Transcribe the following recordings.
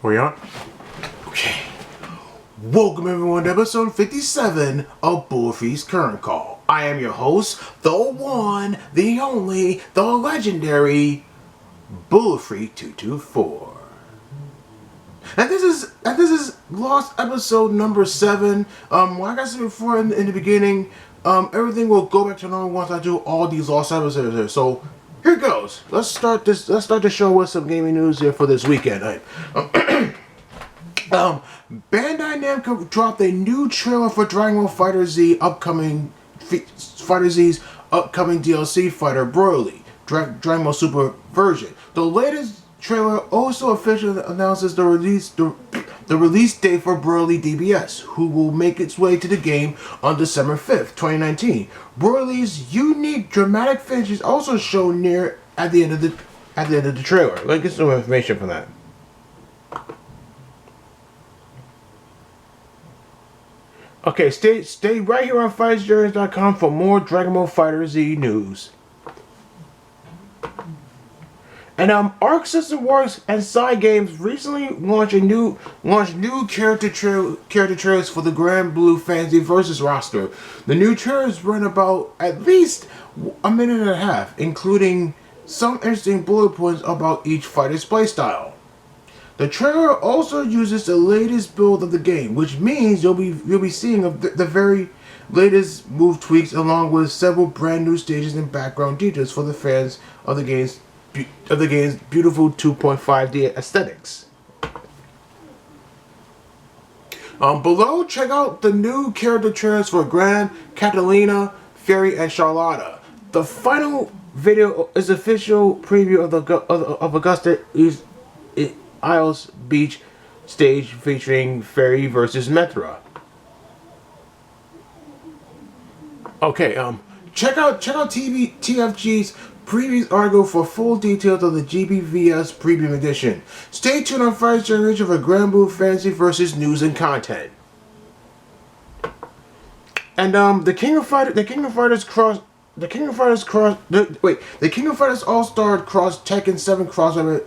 We on? Okay. Welcome everyone to episode 57 of Bulletfreak's Current Call. I am your host, the one, the only, the legendary Bulletfreak 224. And this is Lost episode number 7. Like I said before in the beginning, everything will go back to normal once I do all these Lost episodes here. So here it goes. Let's start the show with some gaming news here for this weekend. Bandai Namco dropped a new trailer for Dragon Ball FighterZ's upcoming DLC fighter Broly, Dragon Ball Super version. The latest trailer also officially announces the release date for Broly DBS, who will make its way to the game on December 5th, 2019. Broly's unique dramatic finish is also shown at the end of the trailer. Let's get some information from that. Okay, stay right here on FightersJourneys.com for more Dragon Ball FighterZ news. And Arc System Works and Side Games recently launched new character trailers for the Grand Blue Fantasy Versus roster. The new trailers run about at least a minute and a half, including some interesting bullet points about each fighter's playstyle. The trailer also uses the latest build of the game, which means you'll be seeing the very latest move tweaks along with several brand new stages and background details for the fans of the game's beautiful 2.5D aesthetics. Below, check out the new character trailers for Gran, Catalina, Fairy, and Charlotta. The final video is official preview of Augusta Isles Beach stage featuring Fairy versus Metra. Okay, check out TFG's previous article for full details of the GBVS Premium Edition. Stay tuned on Fighters Generation for Grand Blue Fantasy versus news and content. And the King of Fighters All-Star Cross Tekken 7 crossover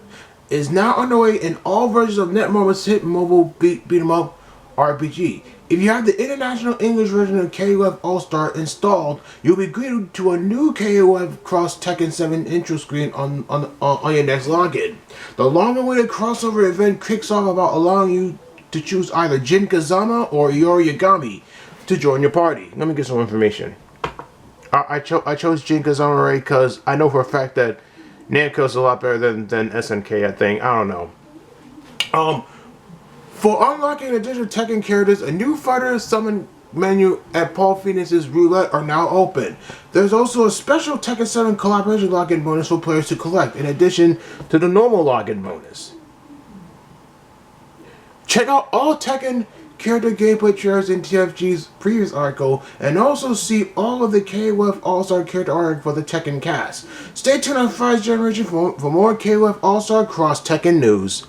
is now underway in all versions of Netmarble's hit mobile beat 'em up RPG. If you have the international English version of KOF All-Star installed, you'll be greeted to a new KOF Cross Tekken 7 intro screen on your next login. The long-awaited crossover event kicks off about allowing you to choose either Jin Kazama or Yori Yagami to join your party. Let me get some information. I chose Jin Kazama already because I know for a fact that Namco's a lot better than SNK, I think. I don't know. For unlocking additional Tekken characters, a new fighter summon menu and Paul Phoenix's Roulette are now open. There's also a special Tekken 7 collaboration login bonus for players to collect, in addition to the normal login bonus. Check out all Tekken character gameplay trailers in TFG's previous article, and also see all of the KOF All-Star character art for the Tekken cast. Stay tuned on Fighters Generation for more KOF All-Star Cross Tekken news.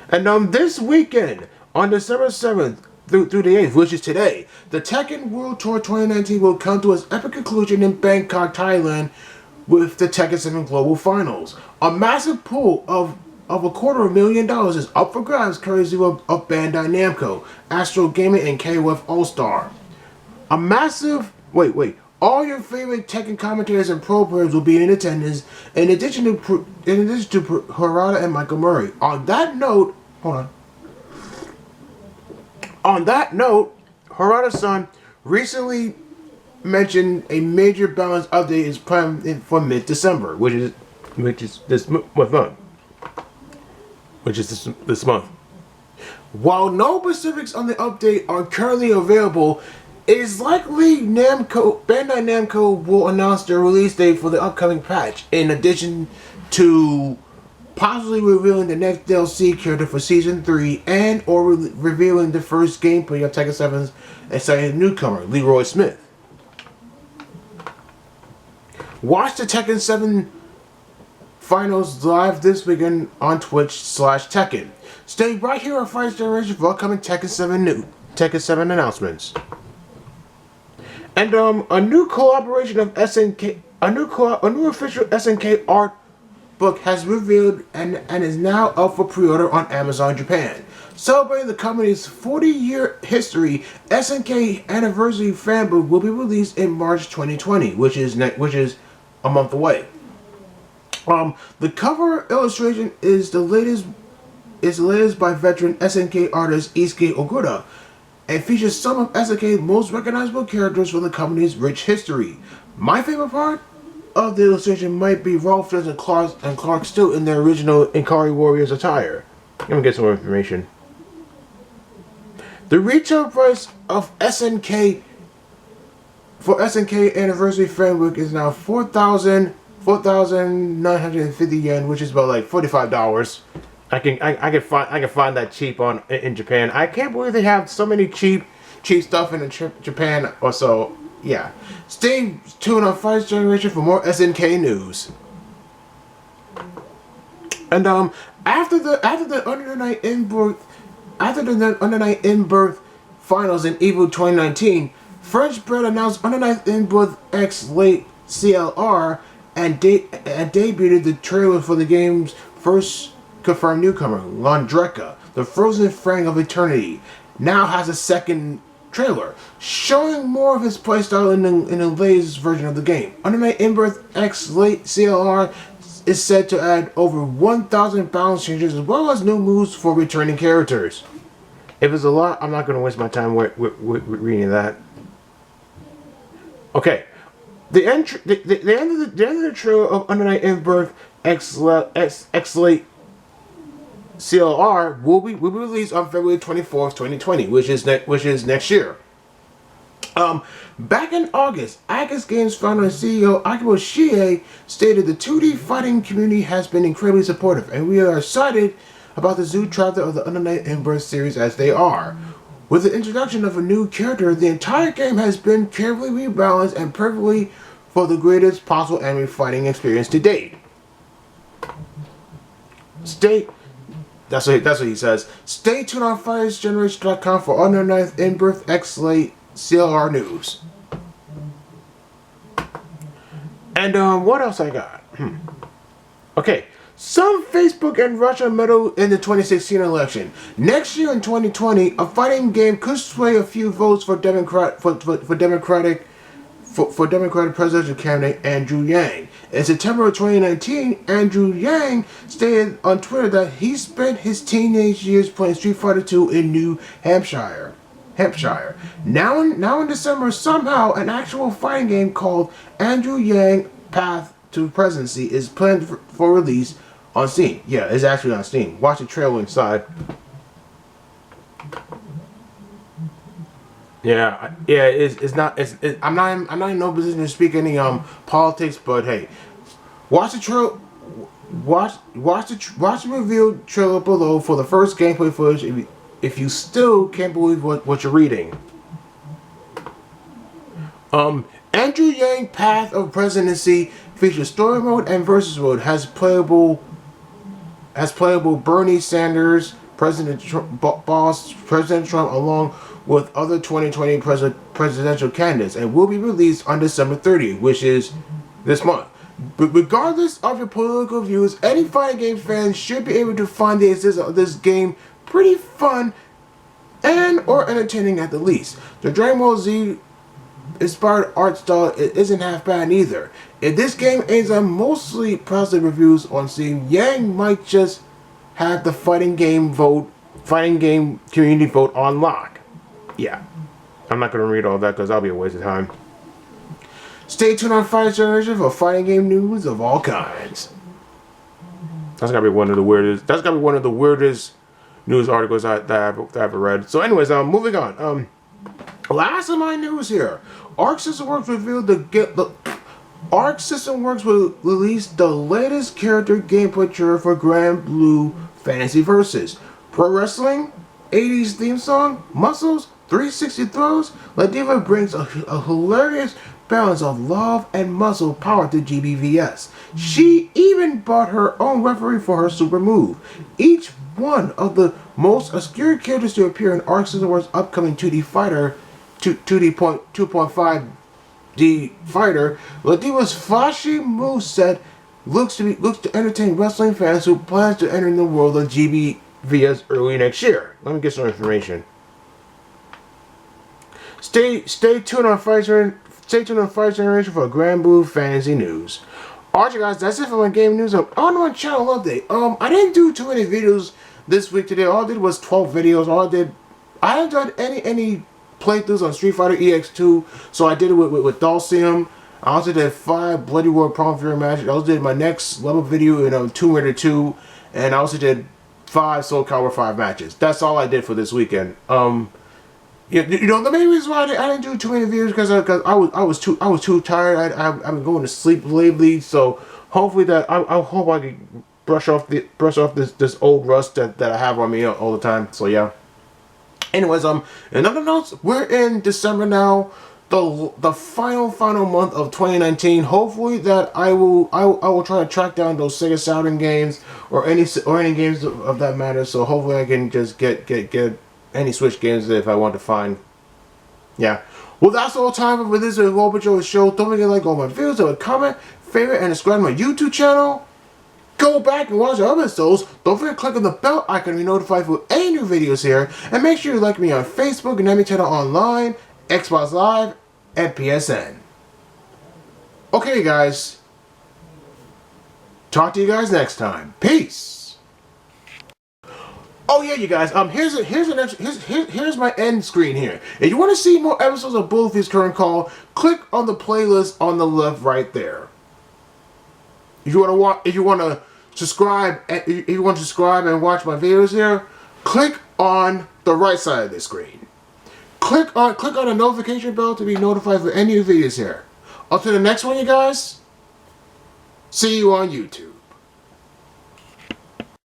And this weekend, on December 7th through the 8th, which is today, the Tekken World Tour 2019 will come to its epic conclusion in Bangkok, Thailand, with the Tekken 7 Global Finals. A massive pool of $250,000 is up for grabs courtesy of Bandai Namco, Astro Gaming, and KOF All-Star. All your favorite Tekken commentators and pro players will be in attendance, in addition to Harada and Michael Murray. On that note, Harada-san recently mentioned a major balance update is planned for mid-December, which is this month. While no specifics on the update are currently available, it is likely Bandai Namco will announce their release date for the upcoming patch, in addition to possibly revealing the next DLC character for Season 3 and or revealing the first gameplay of Tekken 7's exciting newcomer, Leroy Smith. Watch the Tekken 7 Finals live this weekend on Twitch/Tekken. Stay right here on Fighters Generation for upcoming Tekken 7 announcements. And a new collaboration of SNK, a new official SNK art book has revealed and is now up for pre-order on Amazon Japan. Celebrating the company's 40-year history, SNK Anniversary Fan Book will be released in March 2020, which is a month away. The cover illustration is the latest by veteran SNK artist Isuke Ogura, and features some of SNK's most recognizable characters from the company's rich history. My favorite part of the illustration might be Rolf and Clark still in their original Ikari Warriors attire. Let me get some more information. The retail price of SNK Anniversary Fan Book is now 4,950 yen, which is about like $45. I can find that cheap in Japan. I can't believe they have so many cheap stuff in Japan. Or so, yeah. Stay tuned on Fighters Generation for more SNK news. And after the Under Night In-Birth finals in EVO 2019, French Bread announced Under Night In-Birth X Late CLR and debuted the trailer for the game's first confirmed newcomer, Landreka, the Frozen Fang of Eternity, now has a second trailer, showing more of his playstyle in the latest version of the game. Under Night In-Birth X Late CLR is said to add over 1,000 balance changes as well as new moves for returning characters. If it's a lot, I'm not going to waste my time with reading that. Okay, the end of the trailer of Under Night In-Birth X Late CLR will be released on February 24th, 2020, which is next year. Back in August, Agus Games founder and CEO Akibo Shie stated the 2D fighting community has been incredibly supportive, and we are excited about the zoo chapter of the Under Night In-Birth series as they are. With the introduction of a new character, the entire game has been carefully rebalanced and perfectly for the greatest possible anime fighting experience to date. That's what he says. Stay tuned on FightersGeneration.com for Under Night In-Birth X Late CLR news. And what else I got? Okay, some Facebook and Russia meddled in the 2016 election. Next year in 2020, a fighting game could sway a few votes for Democratic presidential candidate Andrew Yang. In September of 2019, Andrew Yang stated on Twitter that he spent his teenage years playing Street Fighter II in New Hampshire. Now in December, somehow an actual fighting game called Andrew Yang Path to Presidency is planned for release on Steam. Yeah, it's actually on Steam. Watch the trailer inside. Yeah, I'm not in no position to speak any politics, but hey, watch the trailer. Watch the reveal trailer below for the first gameplay footage if you still can't believe what you're reading. Andrew Yang Path of Presidency features story mode and versus mode. Has playable Bernie Sanders, President Trump, along with other 2020 presidential candidates, and will be released on December 30th, which is this month. But regardless of your political views, any fighting game fan should be able to find the existence of this game pretty fun and or entertaining at the least. The Dragon Ball Z inspired art style isn't half bad either. If this game aims on mostly positive reviews on Steam, Yang might just have the fighting game community vote on lock. Yeah, I'm not going to read all that because that'll be a waste of time. Stay tuned on Fighters Generation for fighting game news of all kinds. That's gotta be one of the weirdest. That's gotta be one of the weirdest news articles that I've ever read. So, anyways, moving on. Last of my news here. Arc System Works revealed Arc System Works will release the latest character gameplay trailer for Grand Blue Fantasy Versus. Pro Wrestling, 80s theme song, muscles, 360 throws. Ladiva brings a hilarious balance of love and muscle power to GBVS. She even bought her own referee for her super move. Each one of the most obscure characters to appear in Arc System Works' upcoming 2D fighter, 2.5D fighter, Ladiva's flashy moveset looks to entertain wrestling fans who plans to enter the world of GBVS early next year. Let me get some information. Stay tuned on Fight Generation for Grand Blue Fantasy News. Alright, guys, that's it for my game news. On my channel update. I didn't do too many videos this week today. All I did was 12 videos. I haven't done any playthroughs on Street Fighter EX2, so I did it with Dulcium. I also did 5 Bloody War Prom Fury matches. I also did my next level video in Tomb Raider 2, and I also did 5 Soul Calibur 5 matches. That's all I did for this weekend. The main reason why I didn't do too many videos because I was too tired. I've been going to sleep lately, so hopefully I hope I can brush off this old rust that I have on me all the time. So yeah. Anyways, in other notes, we're in December now, the final month of 2019. Hopefully that I will try to track down those Sega Saturn games or any games of that matter. So hopefully I can just get any Switch games if I want to find. Yeah. Well, that's all time for this Robert Joe show. Don't forget to like all my videos, leave a comment, favorite, and subscribe to my YouTube channel. Go back and watch the other episodes. Don't forget to click on the bell icon to be notified for any new videos here. And make sure you like me on Facebook, Nami Channel Online, Xbox Live, and PSN. Okay, guys. Talk to you guys next time. Peace. Oh yeah, you guys. Here's my end screen here. If you want to see more episodes of Bulletfreak's Current Call, click on the playlist on the left right there. If you want to subscribe and watch my videos here, click on the right side of the screen. Click on the notification bell to be notified for any new videos here. Until the next one, you guys. See you on YouTube.